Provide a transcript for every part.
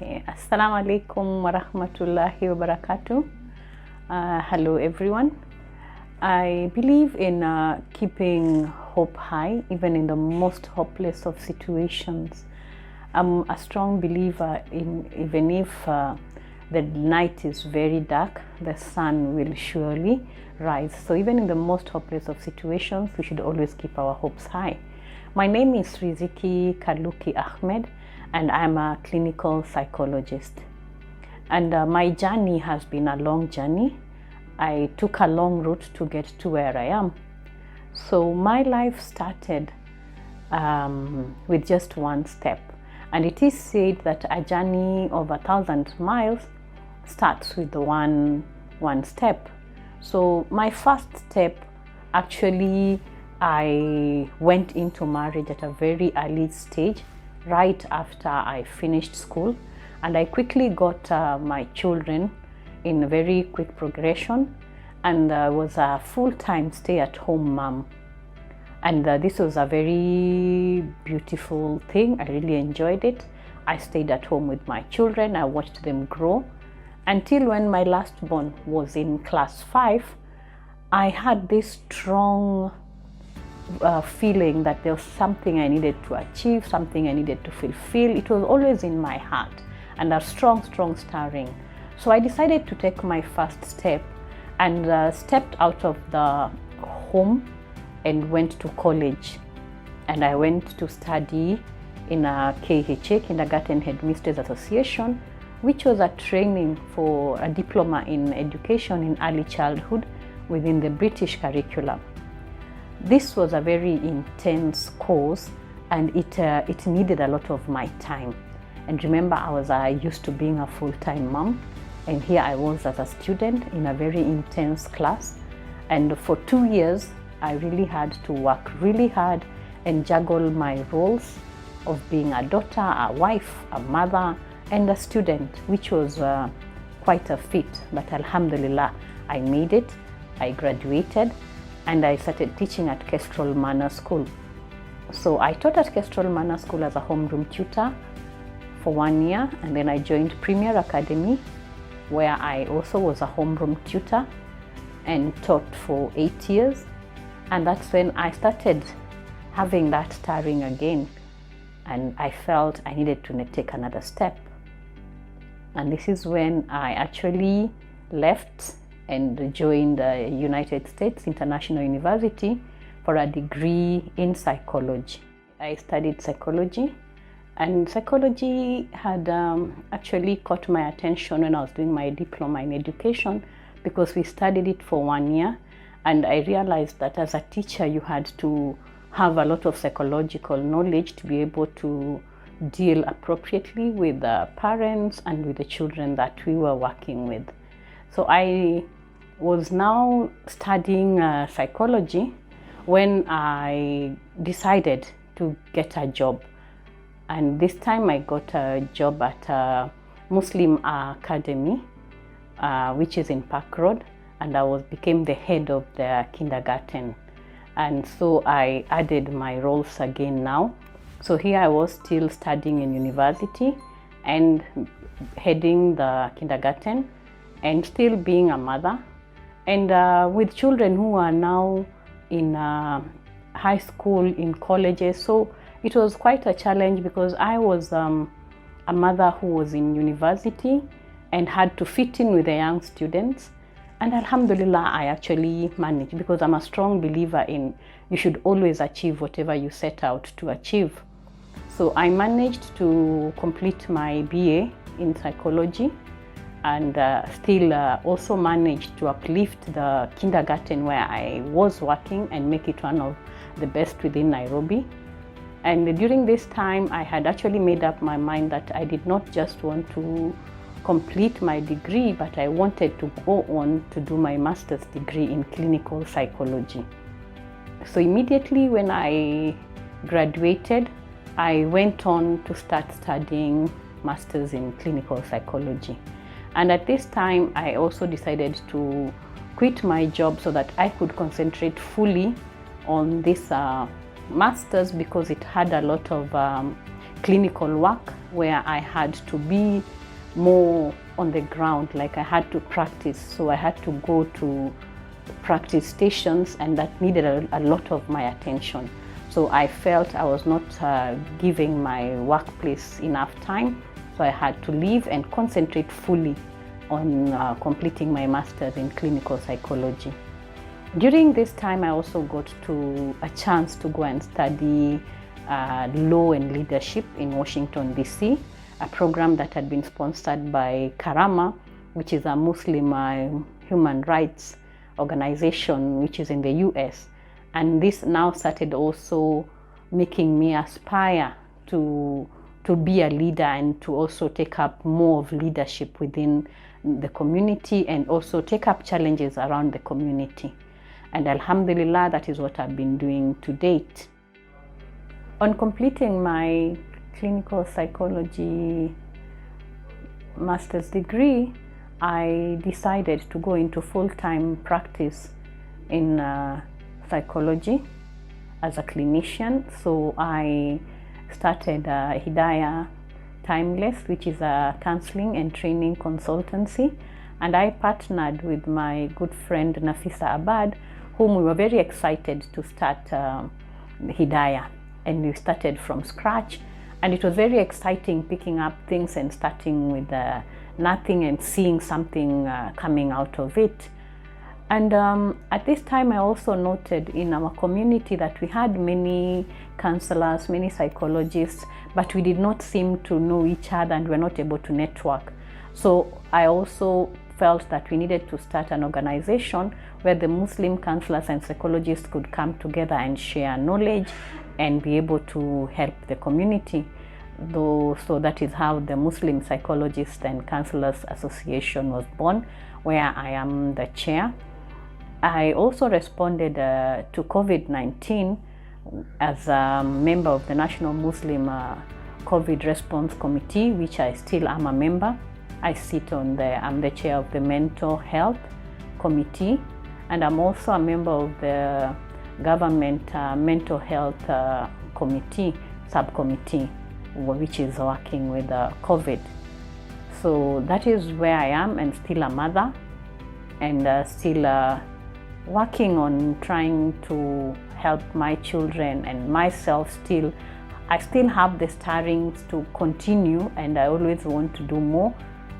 Okay, Assalamu alaikum wa rahmatullahi wa barakatuh. Hello everyone. I believe in keeping hope high even in the most hopeless of situations. I'm a strong believer in even if the night is very dark, the sun will surely rise. So even in the most hopeless of situations, we should always keep our hopes high. My name is Riziki Khaluki Ahmed, and I'm a clinical psychologist. And my journey has been a long journey. I took a long route to get to where I am. So my life started with just one step. And it is said that a journey of 1,000 miles starts with one step. So my first step, actually, I went into marriage at a very early stage, right after I finished school. And I quickly got my children in a very quick progression, and was a full-time stay-at-home mom. And this was a very beautiful thing. I really enjoyed it. I stayed at home with my children. I watched them grow until when my last born was in class 5. I had this strong feeling that there was something I needed to achieve, something I needed to fulfill. It was always in my heart and a strong stirring. So I decided to take my first step and stepped out of the home and went to college. And I went to study in a KHA, Kindergarten Headmistress Association, which was a training for a diploma in education in early childhood within the British curriculum. This was a very intense course, and it needed a lot of my time. And remember, I was used to being a full-time mom, and here I was as a student in a very intense class. And for 2 years, I really had to work really hard and juggle my roles of being a daughter, a wife, a mother, and a student, which was quite a feat. But Alhamdulillah, I made it. I graduated, and I started teaching at Kestrel Manor School. So I taught at Kestrel Manor School as a homeroom tutor for 1 year, and then I joined Premier Academy, where I also was a homeroom tutor and taught for 8 years. And that's when I started having that stirring again, and I felt I needed to take another step. And this is when I actually left and joined the United States International University for a degree in psychology. I studied psychology, and psychology had actually caught my attention when I was doing my diploma in education, because we studied it for 1 year. And I realized that as a teacher, you had to have a lot of psychological knowledge to be able to deal appropriately with the parents and with the children that we were working with. So I was now studying psychology when I decided to get a job. And this time I got a job at a Muslim academy, which is in Park Road. And I became the head of the kindergarten. And so I added my roles again now. So here I was still studying in university and heading the kindergarten and still being a mother. And with children who are now in high school, in colleges. So it was quite a challenge, because I was a mother who was in university and had to fit in with the young students. And Alhamdulillah, I actually managed, because I'm a strong believer in you should always achieve whatever you set out to achieve. So I managed to complete my BA in psychology, and still also managed to uplift the kindergarten where I was working and make it one of the best within Nairobi. And during this time, I had actually made up my mind that I did not just want to complete my degree, but I wanted to go on to do my master's degree in clinical psychology. So immediately when I graduated, I went on to start studying master's in clinical psychology. And at this time, I also decided to quit my job so that I could concentrate fully on this master's, because it had a lot of clinical work where I had to be more on the ground, like I had to practice. So I had to go to practice stations, and that needed a lot of my attention. So I felt I was not giving my workplace enough time. So I had to leave and concentrate fully on completing my master's in clinical psychology. During this time, I also got a chance to go and study law and leadership in Washington, D.C., a program that had been sponsored by Karama, which is a Muslim human rights organization which is in the US. And this now started also making me aspire to be a leader and to also take up more of leadership within the community and also take up challenges around the community. And Alhamdulillah, that is what I've been doing to date. On completing my clinical psychology master's degree, I decided to go into full-time practice in psychology as a clinician. So I started Hidayah Timeless, which is a counseling and training consultancy. And I partnered with my good friend Nafisa Abad, whom we were very excited to start Hidayah. And we started from scratch. And it was very exciting picking up things and starting with nothing and seeing something coming out of it. And at this time, I also noted in our community that we had many counselors, many psychologists, but we did not seem to know each other and were not able to network. So I also felt that we needed to start an organization where the Muslim counselors and psychologists could come together and share knowledge and be able to help the community. So that is how the Muslim Psychologists and Counselors Association was born, where I am the chair. I also responded to COVID-19 as a member of the National Muslim COVID Response Committee, which I still am a member. I sit on I'm the chair of the Mental Health Committee, and I'm also a member of the Government Mental Health Committee, subcommittee, which is working with COVID. So that is where I am, and still a mother, and still working on trying to help my children and myself. I still have the stirrings to continue, and I always want to do more.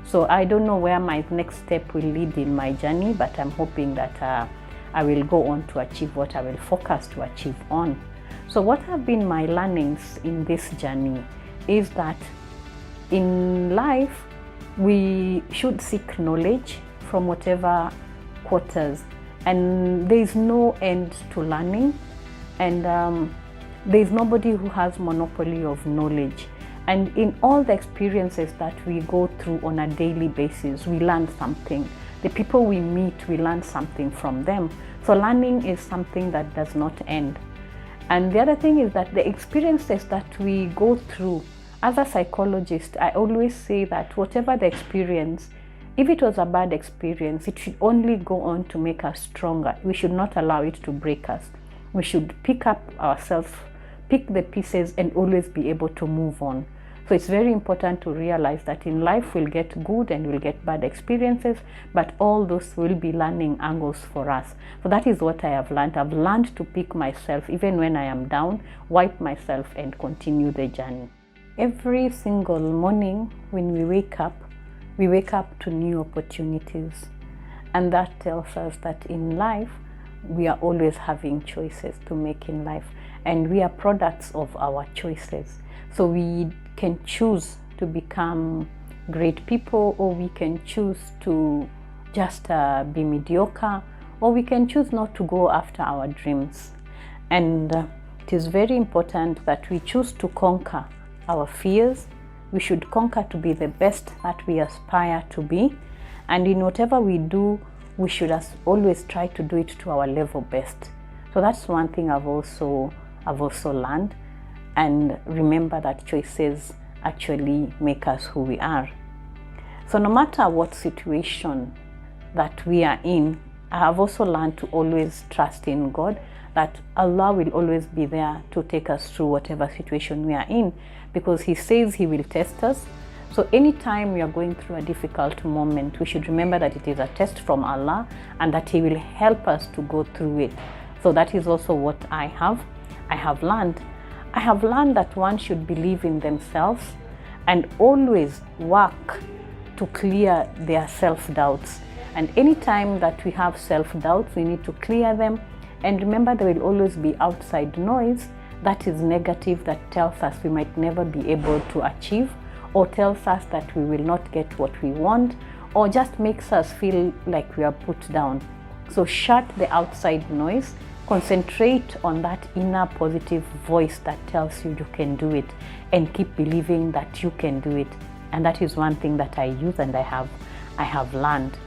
So I don't know where my next step will lead in my journey, but I'm hoping that I will go on to achieve what I will focus to achieve on. So what have been my learnings in this journey is that in life, we should seek knowledge from whatever quarters, and there is no end to learning, and there is nobody who has monopoly of knowledge. And in all the experiences that we go through on a daily basis, we learn something. The people we meet, we learn something from them. So learning is something that does not end. And the other thing is that the experiences that we go through, as a psychologist, I always say that whatever the experience, if it was a bad experience, it should only go on to make us stronger. We should not allow it to break us. We should pick up ourselves, pick the pieces, and always be able to move on. So it's very important to realize that in life we'll get good and we'll get bad experiences, but all those will be learning angles for us. So that is what I have learned. I've learned to pick myself even when I am down, wipe myself, and continue the journey. Every single morning when we wake up to new opportunities. And that tells us that in life, we are always having choices to make in life. And we are products of our choices. So we can choose to become great people, or we can choose to just be mediocre, or we can choose not to go after our dreams. And it is very important that we choose to conquer our fears. We should conquer to be the best that we aspire to be. And in whatever we do, we should always try to do it to our level best. So that's one thing I've also learned. And remember that choices actually make us who we are. So no matter what situation that we are in, I have also learned to always trust in God, that Allah will always be there to take us through whatever situation we are in, because He says He will test us. So anytime we are going through a difficult moment, we should remember that it is a test from Allah and that He will help us to go through it. So that is also what I have learned. I have learned that one should believe in themselves and always work to clear their self-doubts. And anytime that we have self-doubts, we need to clear them. And remember, there will always be outside noise that is negative, that tells us we might never be able to achieve, or tells us that we will not get what we want, or just makes us feel like we are put down. So shut the outside noise, concentrate on that inner positive voice that tells you can do it, and keep believing that you can do it. And that is one thing that I use and I have learned.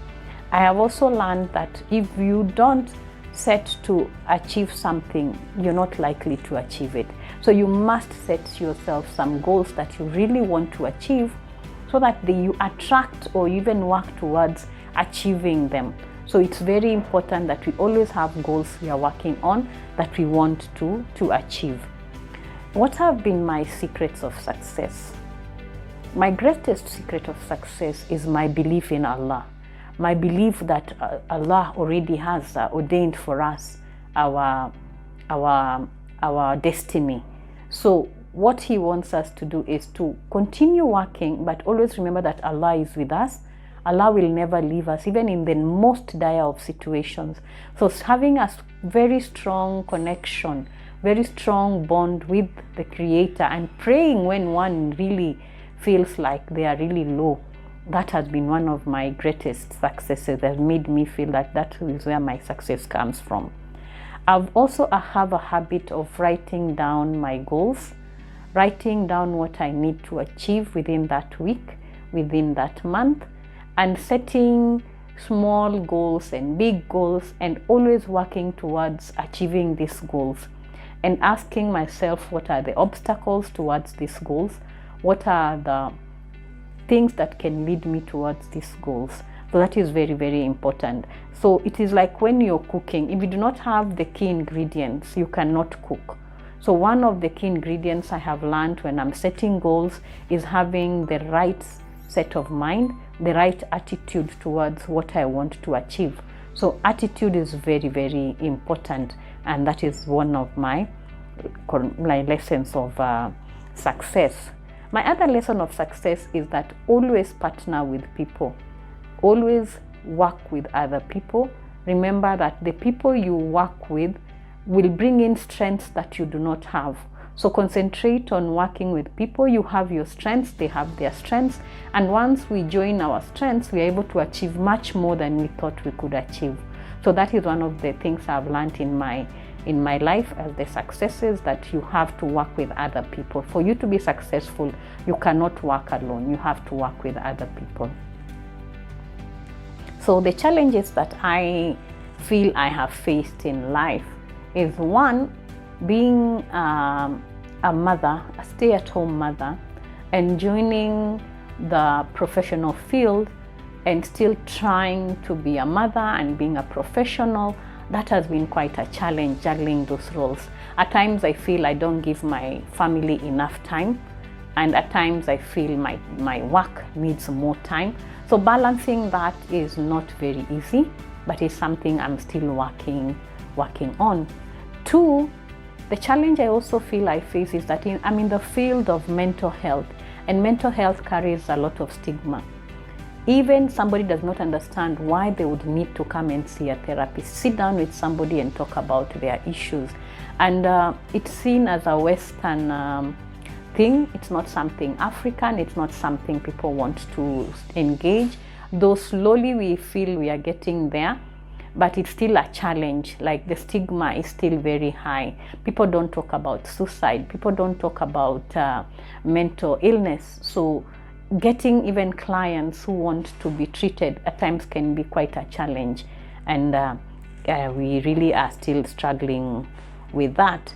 I have also learned that if you don't set to achieve something, you're not likely to achieve it. So you must set yourself some goals that you really want to achieve, so that you attract or even work towards achieving them. So it's very important that we always have goals we are working on that we want to achieve. What have been my secrets of success? My greatest secret of success is my belief in Allah. My belief that Allah already has ordained for us our destiny. So what He wants us to do is to continue working, but always remember that Allah is with us. Allah will never leave us, even in the most dire of situations. So having a very strong connection, very strong bond with the Creator, and praying when one really feels like they are really low, that has been one of my greatest successes. That made me feel like that is where my success comes from. I have a habit of writing down my goals, writing down what I need to achieve within that week, within that month, and setting small goals and big goals, and always working towards achieving these goals, and asking myself, what are the obstacles towards these goals? What are the things that can lead me towards these goals? So that is very, very important. So it is like when you're cooking, if you do not have the key ingredients, you cannot cook. So one of the key ingredients I have learned when I'm setting goals is having the right set of mind, the right attitude towards what I want to achieve. So attitude is very, very important, and that is one of my lessons of success. My other lesson of success is that always partner with people. Always work with other people. Remember that the people you work with will bring in strengths that you do not have. So concentrate on working with people. You have your strengths, they have their strengths. And once we join our strengths, we are able to achieve much more than we thought we could achieve. So that is one of the things I've learned in my life as the successes, that you have to work with other people. For you to be successful, you cannot work alone. You have to work with other people. So the challenges that I feel I have faced in life is, one, being a mother, a stay-at-home mother, and joining the professional field and still trying to be a mother and being a professional. That has been quite a challenge, juggling those roles. At times I feel I don't give my family enough time, and at times I feel my work needs more time. So balancing that is not very easy, but it's something I'm still working on. Two, the challenge I also feel I face is that I'm in the field of mental health, and mental health carries a lot of stigma. Even somebody does not understand why they would need to come and see a therapist, sit down with somebody and talk about their issues. And it's seen as a Western thing. It's not something African. It's not something people want to engage. Though slowly we feel we are getting there, but it's still a challenge. Like, the stigma is still very high. People don't talk about suicide. People don't talk about mental illness. So getting even clients who want to be treated at times can be quite a challenge, and we really are still struggling with that.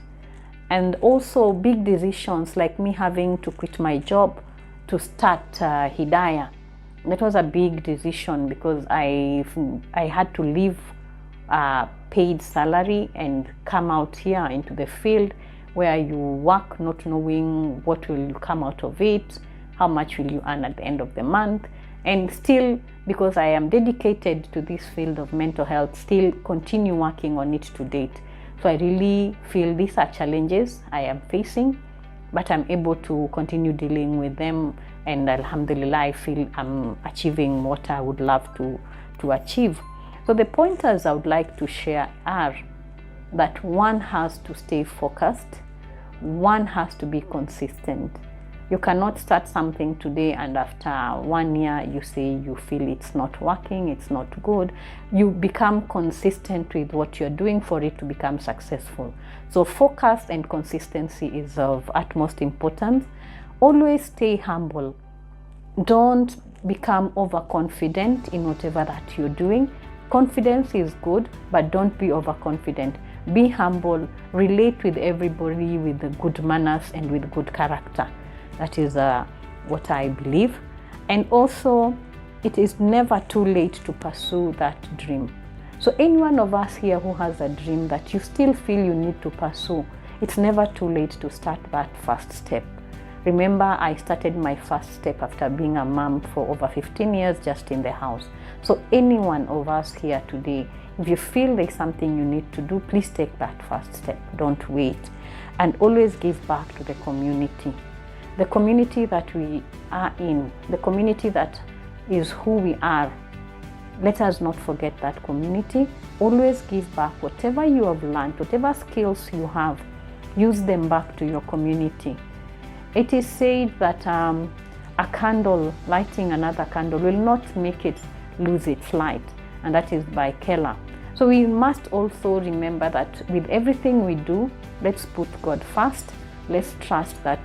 And also big decisions, like me having to quit my job to start Hidayah. That was a big decision, because I had to leave paid salary and come out here into the field where you work not knowing what will come out of it, how much will you earn at the end of the month, and still, because I am dedicated to this field of mental health, still continue working on it to date. So I really feel these are challenges I am facing, but I'm able to continue dealing with them, and alhamdulillah, I feel I'm achieving what I would love to achieve. So the pointers I would like to share are that one has to stay focused, one has to be consistent. You cannot start something today and after 1 year you say you feel it's not working, it's not good. You become consistent with what you're doing for it to become successful. So focus and consistency is of utmost importance. Always stay humble. Don't become overconfident in whatever that you're doing. Confidence is good, but don't be overconfident. Be humble, relate with everybody with good manners and with good character. That is what I believe. And also, it is never too late to pursue that dream. So any one of us here who has a dream that you still feel you need to pursue, it's never too late to start that first step. Remember, I started my first step after being a mom for over 15 years just in the house. So any one of us here today, if you feel there's something you need to do, please take that first step. Don't wait. And always give back to the community. The community that we are in, the community that is who we are. Let us not forget that community. Always give back whatever you have learned, whatever skills you have, use them back to your community. It is said that a candle lighting another candle will not make it lose its light, and that is by Keller. So we must also remember that with everything we do, let's put God first. Let's trust that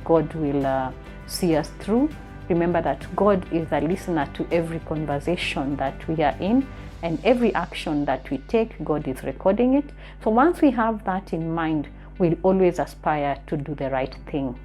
God will see us through. Remember that God is a listener to every conversation that we are in, and every action that we take, God is recording it. So once we have that in mind, we'll always aspire to do the right thing.